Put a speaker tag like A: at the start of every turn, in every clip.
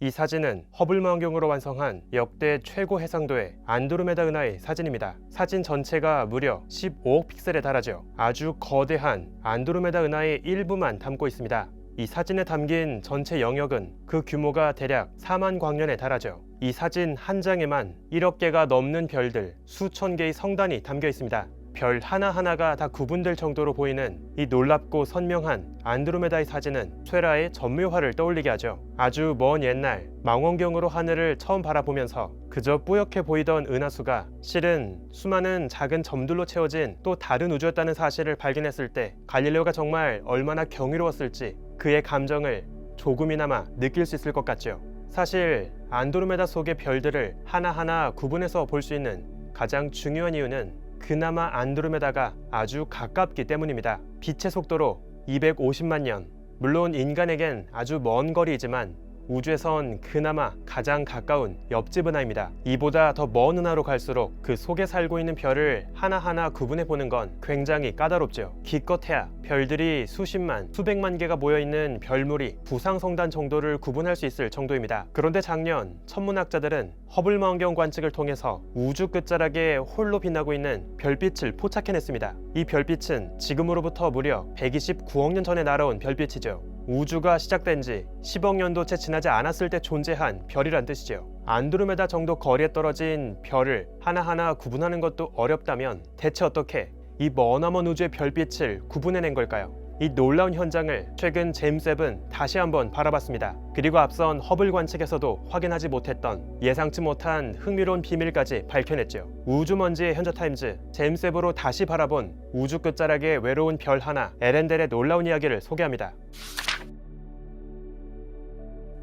A: 이 사진은 허블 망원경으로 완성한 역대 최고 해상도의 안드로메다 은하의 사진입니다. 사진 전체가 무려 15억 픽셀에 달하죠. 아주 거대한 안드로메다 은하의 일부만 담고 있습니다. 이 사진에 담긴 전체 영역은 그 규모가 대략 4만 광년에 달하죠. 이 사진 한 장에만 1억 개가 넘는 별들, 수천 개의 성단이 담겨 있습니다. 별 하나하나가 다 구분될 정도로 보이는 이 놀랍고 선명한 안드로메다의 사진은 쇠라의 전묘화를 떠올리게 하죠. 아주 먼 옛날 망원경으로 하늘을 처음 바라보면서 그저 뿌옇게 보이던 은하수가 실은 수많은 작은 점들로 채워진 또 다른 우주였다는 사실을 발견했을 때 갈릴레오가 정말 얼마나 경이로웠을지 그의 감정을 조금이나마 느낄 수 있을 것 같죠. 사실 안드로메다 속의 별들을 하나하나 구분해서 볼 수 있는 가장 중요한 이유는 그나마 안드로메다가 아주 가깝기 때문입니다. 빛의 속도로 250만 년, 물론 인간에겐 아주 먼 거리이지만 우주에선 그나마 가장 가까운 옆집 은하입니다. 이보다 더 먼 은하로 갈수록 그 속에 살고 있는 별을 하나하나 구분해보는 건 굉장히 까다롭죠. 기껏해야 별들이 수십만, 수백만 개가 모여있는 별무리, 부상성단 정도를 구분할 수 있을 정도입니다. 그런데 작년 천문학자들은 허블 망원경 관측을 통해서 우주 끝자락에 홀로 빛나고 있는 별빛을 포착해냈습니다. 이 별빛은 지금으로부터 무려 129억 년 전에 날아온 별빛이죠. 우주가 시작된 지 10억 년도 채 지나지 않았을 때 존재한 별이란 뜻이죠. 안드로메다 정도 거리에 떨어진 별을 하나하나 구분하는 것도 어렵다면 대체 어떻게 이 머나먼 우주의 별빛을 구분해낸 걸까요? 이 놀라운 현장을 최근 제임스 웹은 다시 한번 바라봤습니다. 그리고 앞선 허블 관측에서도 확인하지 못했던 예상치 못한 흥미로운 비밀까지 밝혀냈죠. 우주먼지의 현저타임즈, 제임스 웹으로 다시 바라본 우주 끝자락의 외로운 별 하나, 에렌델의 놀라운 이야기를 소개합니다.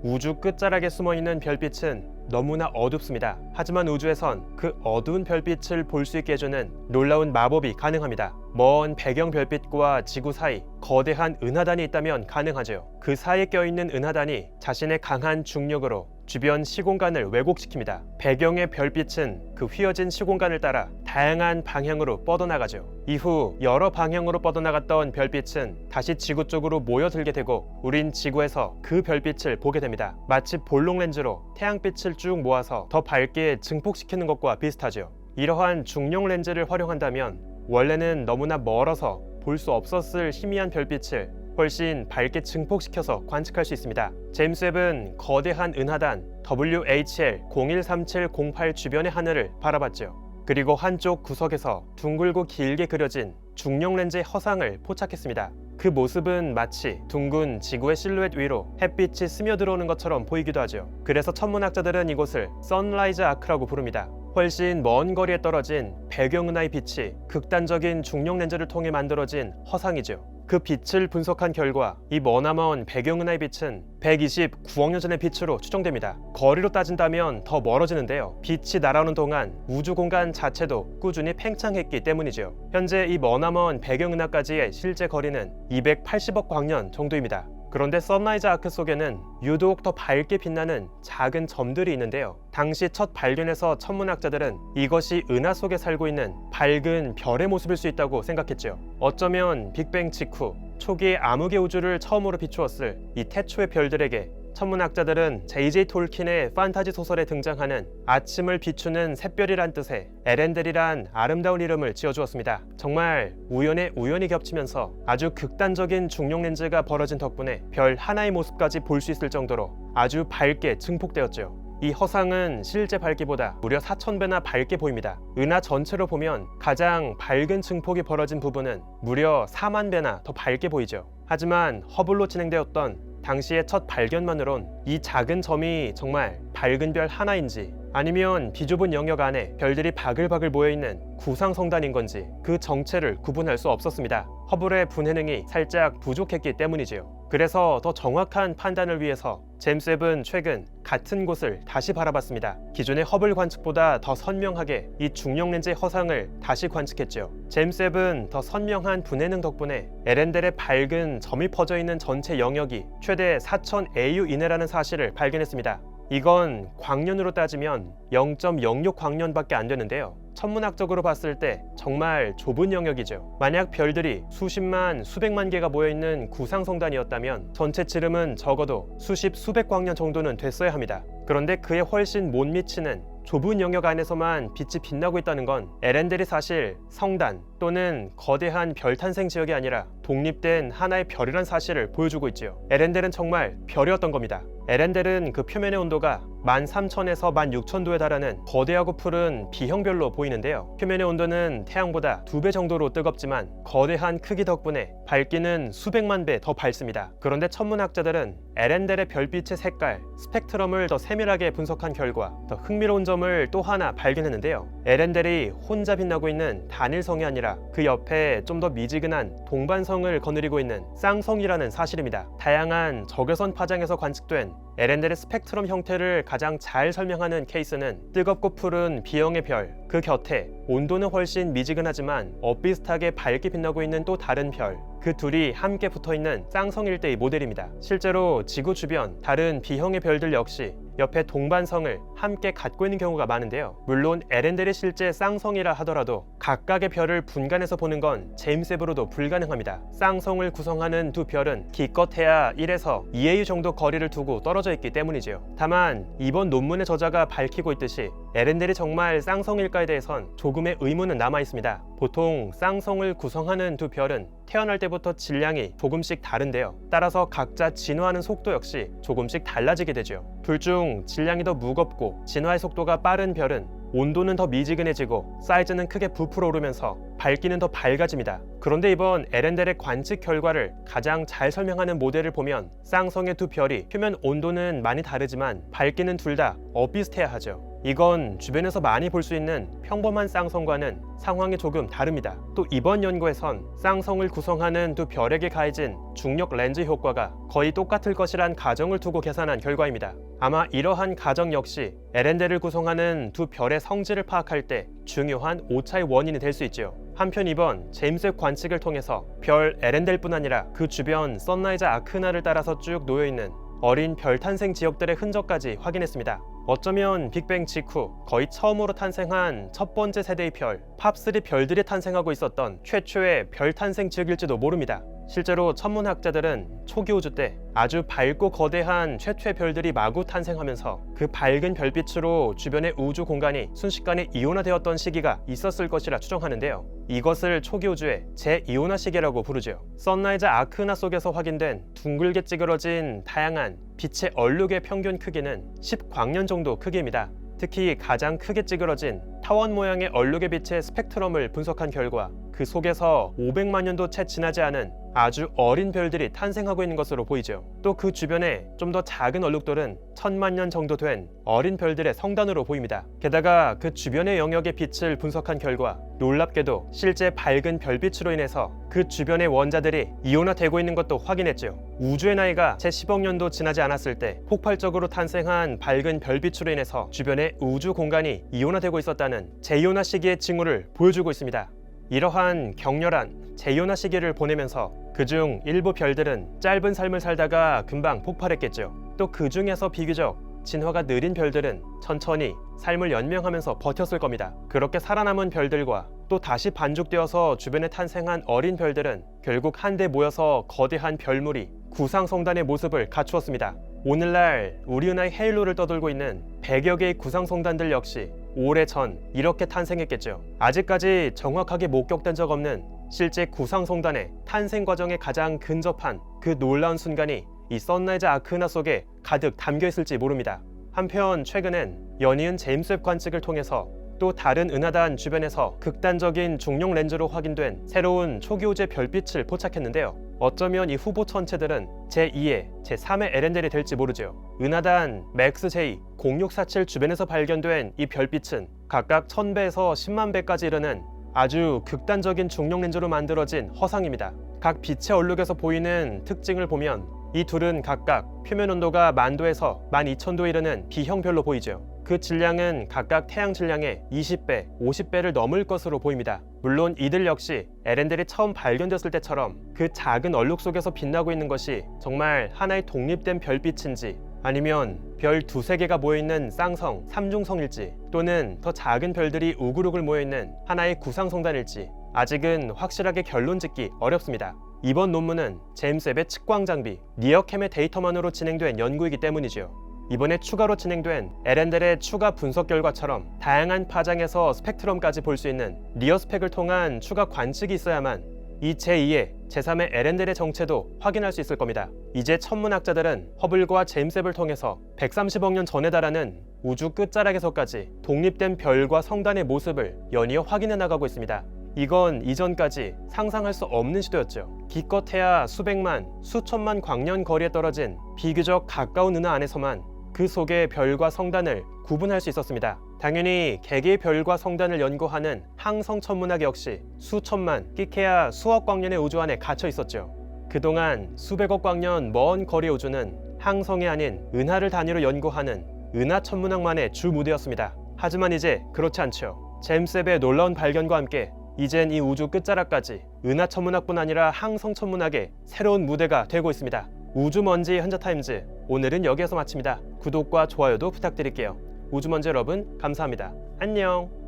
A: 우주 끝자락에 숨어있는 별빛은 너무나 어둡습니다. 하지만 우주에선 그 어두운 별빛을 볼 수 있게 해주는 놀라운 마법이 가능합니다. 먼 배경 별빛과 지구 사이 거대한 은하단이 있다면 가능하죠. 그 사이에 껴있는 은하단이 자신의 강한 중력으로 주변 시공간을 왜곡시킵니다. 배경의 별빛은 그 휘어진 시공간을 따라 다양한 방향으로 뻗어나가죠. 이후 여러 방향으로 뻗어나갔던 별빛은 다시 지구 쪽으로 모여들게 되고 우린 지구에서 그 별빛을 보게 됩니다. 마치 볼록 렌즈로 태양빛을 쭉 모아서 더 밝게 증폭시키는 것과 비슷하죠. 이러한 중력 렌즈를 활용한다면 원래는 너무나 멀어서 볼 수 없었을 희미한 별빛을 훨씬 밝게 증폭시켜서 관측할 수 있습니다. 제임스 웹은 거대한 은하단 WHL-013708 주변의 하늘을 바라봤죠. 그리고 한쪽 구석에서 둥글고 길게 그려진 중력 렌즈의 허상을 포착했습니다. 그 모습은 마치 둥근 지구의 실루엣 위로 햇빛이 스며들어오는 것처럼 보이기도 하죠. 그래서 천문학자들은 이곳을 선라이즈 아크라고 부릅니다. 훨씬 먼 거리에 떨어진 배경은하의 빛이 극단적인 중력 렌즈를 통해 만들어진 허상이죠. 그 빛을 분석한 결과 이 머나먼 배경은하의 빛은 129억 년 전의 빛으로 추정됩니다. 거리로 따진다면 더 멀어지는데요. 빛이 날아오는 동안 우주 공간 자체도 꾸준히 팽창했기 때문이죠. 현재 이 머나먼 배경은하까지의 실제 거리는 280억 광년 정도입니다. 그런데 선라이즈 아크 속에는 유독 더 밝게 빛나는 작은 점들이 있는데요. 당시 첫 발견에서 천문학자들은 이것이 은하 속에 살고 있는 밝은 별의 모습일 수 있다고 생각했죠. 어쩌면 빅뱅 직후 초기의 암흑의 우주를 처음으로 비추었을 이 태초의 별들에게 천문학자들은 J.J. 톨킨의 판타지 소설에 등장하는 아침을 비추는 샛별이란 뜻의 에렌델이란 아름다운 이름을 지어주었습니다. 정말 우연에 우연히 겹치면서 아주 극단적인 중력 렌즈가 벌어진 덕분에 별 하나의 모습까지 볼 수 있을 정도로 아주 밝게 증폭되었죠. 이 허상은 실제 밝기보다 무려 4000배나 밝게 보입니다. 은하 전체로 보면 가장 밝은 증폭이 벌어진 부분은 무려 4만 배나 더 밝게 보이죠. 하지만 허블로 진행되었던 당시의 첫 발견만으론 이 작은 점이 정말 밝은 별 하나인지 아니면 비좁은 영역 안에 별들이 바글바글 모여있는 구상성단인 건지 그 정체를 구분할 수 없었습니다. 허블의 분해능이 살짝 부족했기 때문이지요. 그래서 더 정확한 판단을 위해서 제임스 웹은 최근 같은 곳을 다시 바라봤습니다. 기존의 허블 관측보다 더 선명하게 이 중력 렌즈의 허상을 다시 관측했죠. 제임스 웹은 더 선명한 분해능 덕분에 에렌델의 밝은 점이 퍼져 있는 전체 영역이 최대 4000 AU 이내라는 사실을 발견했습니다. 이건 광년으로 따지면 0.06 광년밖에 안 되는데요. 천문학적으로 봤을 때 정말 좁은 영역이죠. 만약 별들이 수십만, 수백만 개가 모여있는 구상성단이었다면 전체 지름은 적어도 수십, 수백 광년 정도는 됐어야 합니다. 그런데 그에 훨씬 못 미치는 좁은 영역 안에서만 빛이 빛나고 있다는 건 에렌델이 사실 성단 또는 거대한 별 탄생 지역이 아니라 독립된 하나의 별이란 사실을 보여주고 있지요. 에렌델은 정말 별이었던 겁니다. 에렌델은 그 표면의 온도가 13,000에서 16,000도에 달하는 거대하고 푸른 B형별로 보이는데요. 표면의 온도는 태양보다 2배 정도로 뜨겁지만 거대한 크기 덕분에 밝기는 수백만 배 더 밝습니다. 그런데 천문학자들은 에렌델의 별빛의 색깔, 스펙트럼을 더 세밀하게 분석한 결과 더 흥미로운 점을 또 하나 발견했는데요. 에렌델이 혼자 빛나고 있는 단일성이 아니라 그 옆에 좀 더 미지근한 동반성을 거느리고 있는 쌍성이라는 사실입니다. 다양한 적외선 파장에서 관측된 에렌델의 스펙트럼 형태를 가장 잘 설명하는 케이스는 뜨겁고 푸른 B형의 별, 그 곁에 온도는 훨씬 미지근하지만 엇비슷하게 밝게 빛나고 있는 또 다른 별, 그 둘이 함께 붙어있는 쌍성일대의 모델입니다. 실제로 지구 주변 다른 B형의 별들 역시 옆에 동반성을 함께 갖고 있는 경우가 많은데요. 물론 에렌델이 실제 쌍성이라 하더라도 각각의 별을 분간해서 보는 건 제임스 웹으로도 불가능합니다. 쌍성을 구성하는 두 별은 기껏해야 1에서 2AU 정도 거리를 두고 떨어져 있기 때문이지요. 다만 이번 논문의 저자가 밝히고 있듯이 에렌델이 정말 쌍성일까에 대해선 조금의 의문은 남아 있습니다. 보통 쌍성을 구성하는 두 별은 태어날 때부터 질량이 조금씩 다른데요. 따라서 각자 진화하는 속도 역시 조금씩 달라지게 되죠. 둘 중 질량이 더 무겁고 진화의 속도가 빠른 별은 온도는 더 미지근해지고 사이즈는 크게 부풀어 오르면서 밝기는 더 밝아집니다. 그런데 이번 에렌델의 관측 결과를 가장 잘 설명하는 모델을 보면 쌍성의 두 별이 표면 온도는 많이 다르지만 밝기는 둘 다 엇비슷해야 하죠. 이건 주변에서 많이 볼 수 있는 평범한 쌍성과는 상황이 조금 다릅니다. 또 이번 연구에선 쌍성을 구성하는 두 별에게 가해진 중력 렌즈 효과가 거의 똑같을 것이란 가정을 두고 계산한 결과입니다. 아마 이러한 가정 역시 에렌델을 구성하는 두 별의 성질을 파악할 때 중요한 오차의 원인이 될 수 있지요. 한편 이번 제임스 웹 관측을 통해서 별 에렌델뿐 아니라 그 주변 선라이즈 아크나를 따라서 쭉 놓여있는 어린 별 탄생 지역들의 흔적까지 확인했습니다. 어쩌면 빅뱅 직후 거의 처음으로 탄생한 첫 번째 세대의 별, 팝3 별들이 탄생하고 있었던 최초의 별 탄생 지역일지도 모릅니다. 실제로 천문학자들은 초기 우주 때 아주 밝고 거대한 최초의 별들이 마구 탄생하면서 그 밝은 별빛으로 주변의 우주 공간이 순식간에 이온화되었던 시기가 있었을 것이라 추정하는데요. 이것을 초기 우주의 제-이온화 시기라고 부르죠. 선라이즈 아크나 속에서 확인된 둥글게 찌그러진 다양한 빛의 얼룩의 평균 크기는 10광년 정도 크기입니다. 특히 가장 크게 찌그러진 타원 모양의 얼룩의 빛의 스펙트럼을 분석한 결과 그 속에서 500만 년도 채 지나지 않은 아주 어린 별들이 탄생하고 있는 것으로 보이죠. 또 그 주변에 좀 더 작은 얼룩들은 1000만 년 정도 된 어린 별들의 성단으로 보입니다. 게다가 그 주변의 영역의 빛을 분석한 결과 놀랍게도 실제 밝은 별빛으로 인해서 그 주변의 원자들이 이온화되고 있는 것도 확인했죠. 우주의 나이가 채 10억 년도 지나지 않았을 때 폭발적으로 탄생한 밝은 별빛으로 인해서 주변의 우주 공간이 이온화되고 있었다는 제-이온화 시기의 징후를 보여주고 있습니다. 이러한 격렬한 제-이온화 시기를 보내면서 그중 일부 별들은 짧은 삶을 살다가 금방 폭발했겠죠. 또 그 중에서 비교적 진화가 느린 별들은 천천히 삶을 연명하면서 버텼을 겁니다. 그렇게 살아남은 별들과 또 다시 반죽되어서 주변에 탄생한 어린 별들은 결국 한데 모여서 거대한 별물이 구상성단의 모습을 갖추었습니다. 오늘날 우리 은하의 헤일로를 떠돌고 있는 100여 개의 구상성단들 역시 오래전 이렇게 탄생했겠죠. 아직까지 정확하게 목격된 적 없는 실제 구상성단의 탄생 과정에 가장 근접한 그 놀라운 순간이 이 선라이즈 아크나 속에 가득 담겨 있을지 모릅니다. 한편 최근엔 연이은 제임스 웹 관측을 통해서 또 다른 은하단 주변에서 극단적인 중력 렌즈로 확인된 새로운 초기 우주의 별빛을 포착했는데요. 어쩌면 이 후보 천체들은 제2의 제3의 에렌델이 될지 모르죠. 은하단 맥스 J 0647 주변에서 발견된 이 별빛은 각각 1000배에서 10만 배까지 이르는 아주 극단적인 중력 렌즈로 만들어진 허상입니다. 각 빛의 얼룩에서 보이는 특징을 보면 이 둘은 각각 표면 온도가 10,000도에서 12,000도에 이르는 B형별로 보이죠. 그 질량은 각각 태양 질량의 20배, 50배를 넘을 것으로 보입니다. 물론 이들 역시 에렌델이 처음 발견됐을 때처럼 그 작은 얼룩 속에서 빛나고 있는 것이 정말 하나의 독립된 별빛인지 아니면 별 두세 개가 모여있는 쌍성, 삼중성일지, 또는 더 작은 별들이 우글우글 모여있는 하나의 구상성단일지 아직은 확실하게 결론 짓기 어렵습니다. 이번 논문은 제임스 웹의 측광 장비 니어캠의 데이터만으로 진행된 연구이기 때문이지요. 이번에 추가로 진행된 에렌델의 추가 분석 결과처럼 다양한 파장에서 스펙트럼까지 볼 수 있는 리어스펙을 통한 추가 관측이 있어야만 이 제2의 제3의 에렌델의 정체도 확인할 수 있을 겁니다. 이제 천문학자들은 허블과 제임스 웹을 통해서 130억 년 전에 달하는 우주 끝자락에서까지 독립된 별과 성단의 모습을 연이어 확인해 나가고 있습니다. 이건 이전까지 상상할 수 없는 시도였죠. 기껏해야 수백만, 수천만 광년 거리에 떨어진 비교적 가까운 은하 안에서만 그 속의 별과 성단을 구분할 수 있었습니다. 당연히 개개의 별과 성단을 연구하는 항성 천문학 역시 수천만, 끼케야 수억 광년의 우주 안에 갇혀 있었죠. 그동안 수백억 광년 먼 거리의 우주는 항성이 아닌 은하를 단위로 연구하는 은하 천문학만의 주 무대였습니다. 하지만 이제 그렇지 않죠. 제임스 웹의 놀라운 발견과 함께 이젠 이 우주 끝자락까지 은하 천문학뿐 아니라 항성 천문학의 새로운 무대가 되고 있습니다. 우주먼지의 현자타임즈, 오늘은 여기에서 마칩니다. 구독과 좋아요도 부탁드릴게요. 우주먼지 여러분, 감사합니다. 안녕.